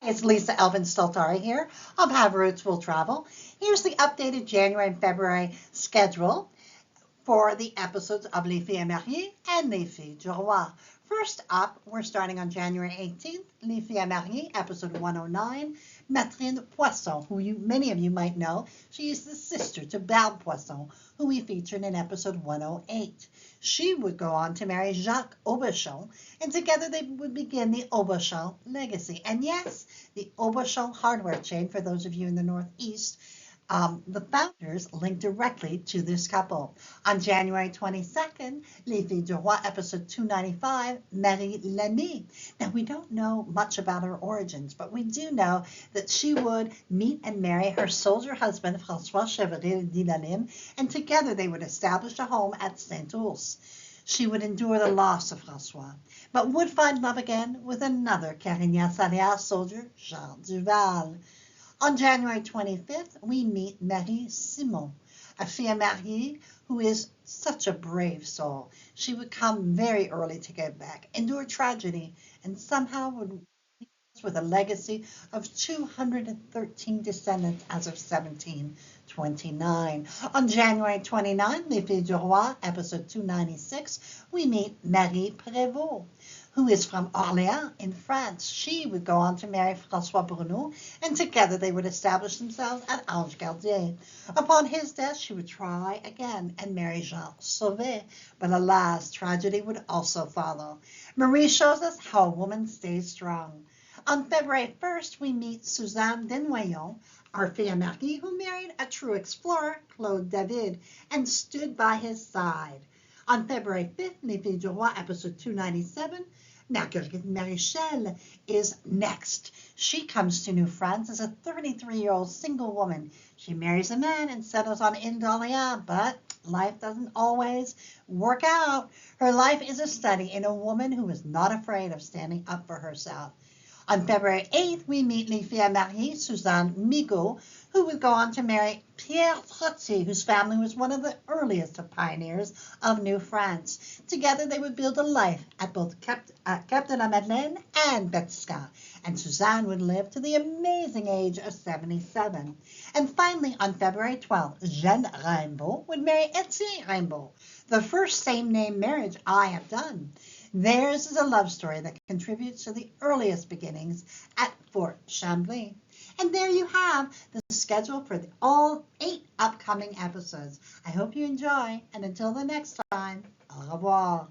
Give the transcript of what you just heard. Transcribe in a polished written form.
It's Lisa Elvin Staltari here of Have Roots Will Travel. Here's the updated January and February schedule for the episodes of Les Filles Mariées and Les Filles du Roi. First up, we're starting on January 18th, Les Filles Mariées, episode 109, Mathilde Poisson, who many of you might know. She is the sister to Barbe Poisson, who we featured in episode 108. She would go on to marry Jacques Aubuchon, and together they would begin the Aubuchon legacy. And yes, the Aubuchon hardware chain, for those of you in the Northeast, the founders linked directly to this couple. On January 22nd, Les Filles du Roi, episode 295, Marie Lemie. Now, we don't know much about her origins, but we do know that she would meet and marry her soldier husband, François Chevril d'Illalim, and together they would establish a home at Saint-Ours. She would endure the loss of François, but would find love again with another Carignan-Salieres soldier, Jean Duval. On January 25th, we meet Marie Simon, a fille mariée who is such a brave soul. She would come very early to Quebec, endure tragedy, and somehow would leave us with a legacy of 213 descendants as of 1729. On January 29th, Les Filles du Roi, episode 296, we meet Marie Prévost, who is from Orléans in France. She would go on to marry François Bruneau, and together they would establish themselves at Ange-Gardien. Upon his death, she would try again and marry Jean Sauvé, but alas, tragedy would also follow. Marie shows us how a woman stays strong. On February 1st, we meet Suzanne Desnoyons, our fille mariée, who married a true explorer, Claude David, and stood by his side. On February 5th, Les Filles du Roi, episode 297, Marguerite Maréchal is next. She comes to New France as a 33-year-old single woman. She marries a man and settles on Ile d'Orléans, but life doesn't always work out. Her life is a study in a woman who is not afraid of standing up for herself. On February 8th, we meet Les Filles Mariées, Suzanne Migaud, who would go on to marry Pierre Trottier, whose family was one of the earliest of pioneers of New France. Together, they would build a life at both Cap de la Madeleine and Betska, and Suzanne would live to the amazing age of 77. And finally, on February 12th, Jeanne Rimbaud would marry Etienne Rimbaud, the first same-name marriage I have done. Theirs is a love story that contributes to the earliest beginnings at Fort Chambly. And there you have the schedule for all 8 upcoming episodes. I hope you enjoy, and until the next time, au revoir.